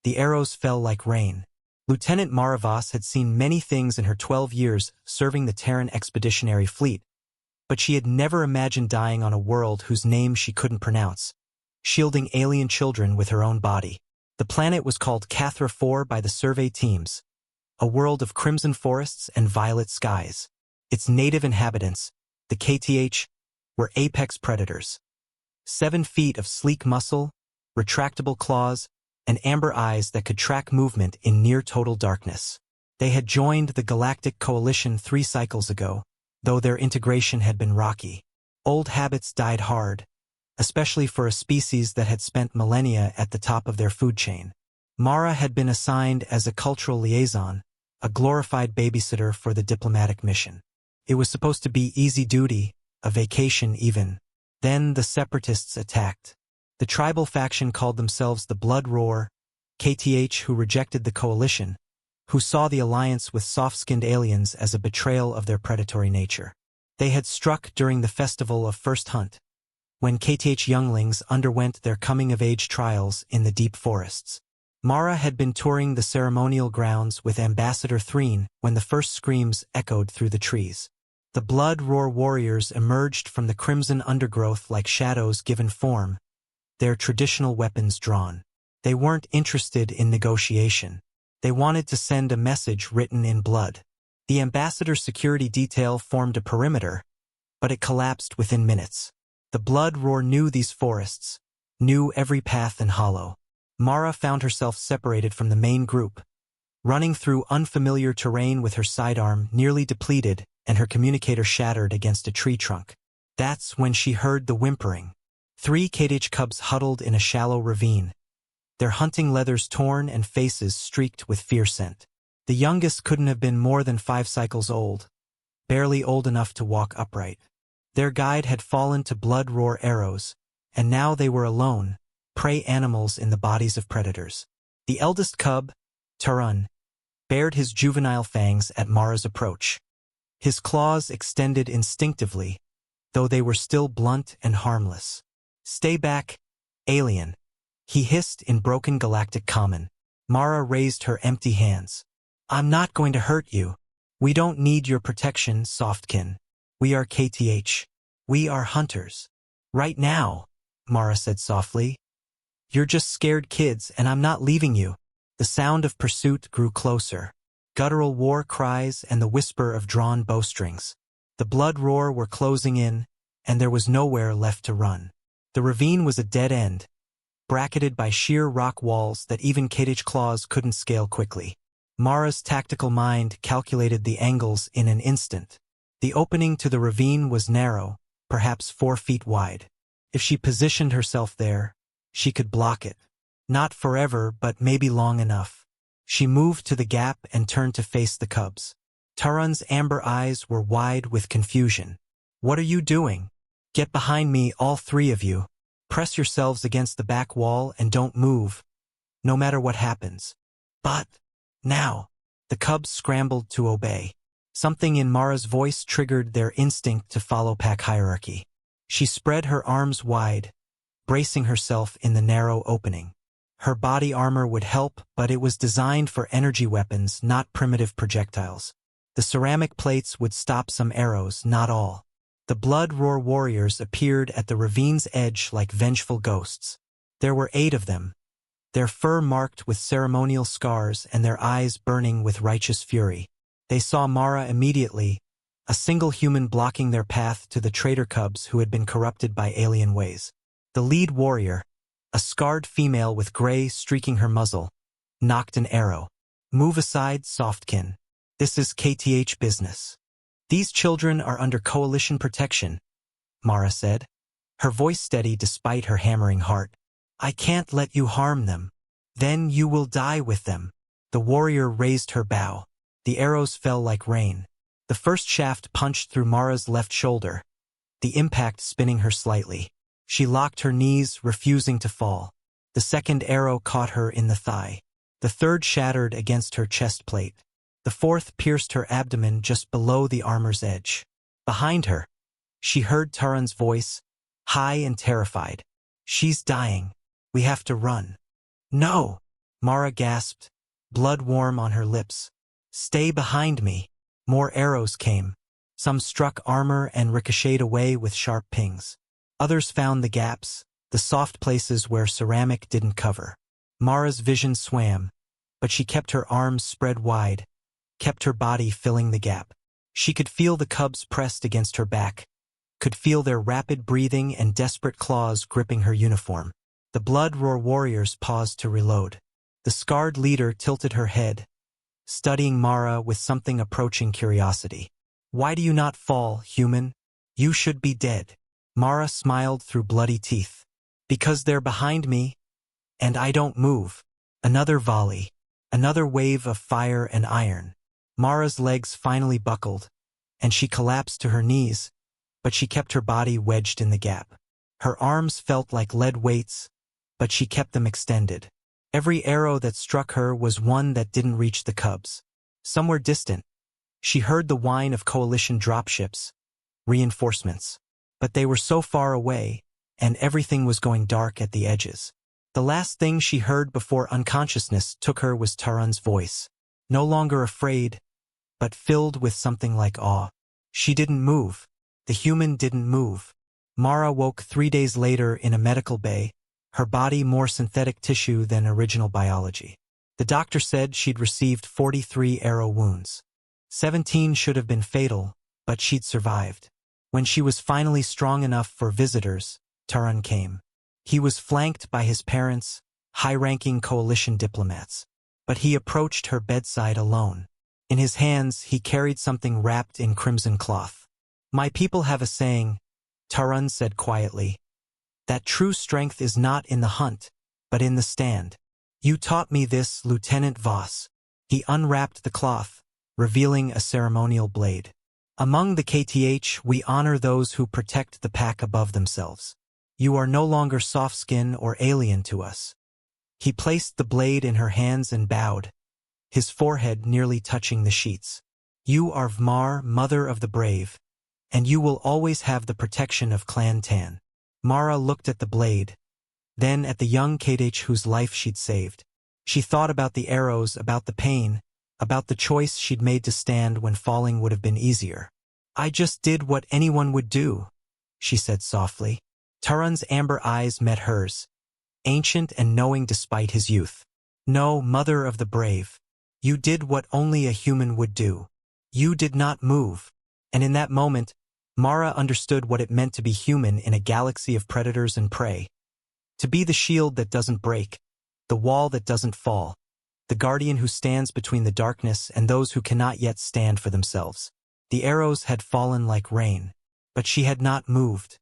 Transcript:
The arrows fell like rain. Lieutenant Mara Voss had seen many things in her 12 years serving the Terran Expeditionary Fleet, but she had never imagined dying on a world whose name she couldn't pronounce, shielding alien children with her own body. The planet was called Cathra 4 by the survey teams, a world of crimson forests and violet skies. Its native inhabitants, the KTH, were apex predators. 7 feet of sleek muscle, retractable claws, and amber eyes that could track movement in near-total darkness. They had joined the Galactic Coalition 3 cycles ago, though their integration had been rocky. Old habits died hard, especially for a species that had spent millennia at the top of their food chain. Mara had been assigned as a cultural liaison, a glorified babysitter for the diplomatic mission. It was supposed to be easy duty, a vacation even. Then the separatists attacked. The tribal faction called themselves the Blood Roar, KTH, who rejected the coalition, who saw the alliance with soft-skinned aliens as a betrayal of their predatory nature. They had struck during the festival of First Hunt, when KTH younglings underwent their coming-of-age trials in the deep forests. Mara had been touring the ceremonial grounds with Ambassador Threen when the first screams echoed through the trees. The Blood Roar warriors emerged from the crimson undergrowth like shadows given form, their traditional weapons drawn. They weren't interested in negotiation. They wanted to send a message written in blood. The ambassador's security detail formed a perimeter, but it collapsed within minutes. The Blood Roar knew these forests, knew every path and hollow. Mara found herself separated from the main group, running through unfamiliar terrain with her sidearm nearly depleted and her communicator shattered against a tree trunk. That's when she heard the whimpering. 3 KTH cubs huddled in a shallow ravine, their hunting leathers torn and faces streaked with fear scent. The youngest couldn't have been more than 5 cycles old, barely old enough to walk upright. Their guide had fallen to Blood Roar arrows, and now they were alone, prey animals in the bodies of predators. The eldest cub, Tarun, bared his juvenile fangs at Mara's approach. His claws extended instinctively, though they were still blunt and harmless. "Stay back, alien," he hissed in broken galactic common. Mara raised her empty hands. "I'm not going to hurt you. We don't need your protection, softkin. We are KTH. We are hunters." "Right now," Mara said softly. "You're just scared kids and I'm not leaving you." The sound of pursuit grew closer. Guttural war cries and the whisper of drawn bowstrings. The Blood Roar were closing in, and there was nowhere left to run. The ravine was a dead end, bracketed by sheer rock walls that even KTH claws couldn't scale quickly. Mara's tactical mind calculated the angles in an instant. The opening to the ravine was narrow, perhaps 4 feet wide. If she positioned herself there, she could block it. Not forever, but maybe long enough. She moved to the gap and turned to face the cubs. Tarun's amber eyes were wide with confusion. "What are you doing? Get behind me, all 3 of you. Press yourselves against the back wall and don't move, no matter what happens." "But now," the cubs scrambled to obey. Something in Mara's voice triggered their instinct to follow pack hierarchy. She spread her arms wide, bracing herself in the narrow opening. Her body armor would help, but it was designed for energy weapons, not primitive projectiles. The ceramic plates would stop some arrows, not all. The Blood Roar warriors appeared at the ravine's edge like vengeful ghosts. There were 8 of them, their fur marked with ceremonial scars and their eyes burning with righteous fury. They saw Mara immediately, a single human blocking their path to the traitor cubs who had been corrupted by alien ways. The lead warrior, a scarred female with gray streaking her muzzle, knocked an arrow. "Move aside, softkin. This is KTH business. These children are under coalition protection," Mara said, her voice steady despite her hammering heart. "I can't let you harm them. Then you will die with them." The warrior raised her bow. The arrows fell like rain. The first shaft punched through Mara's left shoulder, the impact spinning her slightly. She locked her knees, refusing to fall. The second arrow caught her in the thigh. The third shattered against her chest plate. The fourth pierced her abdomen just below the armor's edge. Behind her, she heard Tarun's voice, high and terrified. "She's dying. We have to run." "No!" Mara gasped, blood warm on her lips. "Stay behind me." More arrows came. Some struck armor and ricocheted away with sharp pings. Others found the gaps, the soft places where ceramic didn't cover. Mara's vision swam, but she kept her arms spread wide, kept her body filling the gap. She could feel the cubs pressed against her back, could feel their rapid breathing and desperate claws gripping her uniform. The blood roar warriors paused to reload. The scarred leader tilted her head, studying Mara with something approaching curiosity. "Why do you not fall, human? You should be dead." Mara smiled through bloody teeth. "Because they're behind me, and I don't move." Another volley, another wave of fire and iron. Mara's legs finally buckled, and she collapsed to her knees, but she kept her body wedged in the gap. Her arms felt like lead weights, but she kept them extended. Every arrow that struck her was one that didn't reach the cubs. Somewhere distant, she heard the whine of coalition dropships, reinforcements. But they were so far away, and everything was going dark at the edges. The last thing she heard before unconsciousness took her was Taran's voice. No longer afraid, but filled with something like awe. She didn't move. The human didn't move. Mara woke 3 days later in a medical bay, her body more synthetic tissue than original biology. The doctor said she'd received 43 arrow wounds. 17 should have been fatal, but she'd survived. When she was finally strong enough for visitors, Taran came. He was flanked by his parents, high-ranking coalition diplomats. But he approached her bedside alone. In his hands, he carried something wrapped in crimson cloth. "My people have a saying," Taran said quietly, "that true strength is not in the hunt, but in the stand. You taught me this, Lieutenant Voss." He unwrapped the cloth, revealing a ceremonial blade. "Among the KTH, we honor those who protect the pack above themselves. You are no longer soft-skin or alien to us." He placed the blade in her hands and bowed, his forehead nearly touching the sheets. "You are Vmar, mother of the brave, and you will always have the protection of Clan Tan." Mara looked at the blade, then at the young KTH whose life she'd saved. She thought about the arrows, about the pain, about the choice she'd made to stand when falling would have been easier. "I just did what anyone would do," she said softly. Taran's amber eyes met hers, ancient and knowing despite his youth. "No, mother of the brave. You did what only a human would do. You did not move." And in that moment, Mara understood what it meant to be human in a galaxy of predators and prey. To be the shield that doesn't break, the wall that doesn't fall, the guardian who stands between the darkness and those who cannot yet stand for themselves. The arrows had fallen like rain, but she had not moved.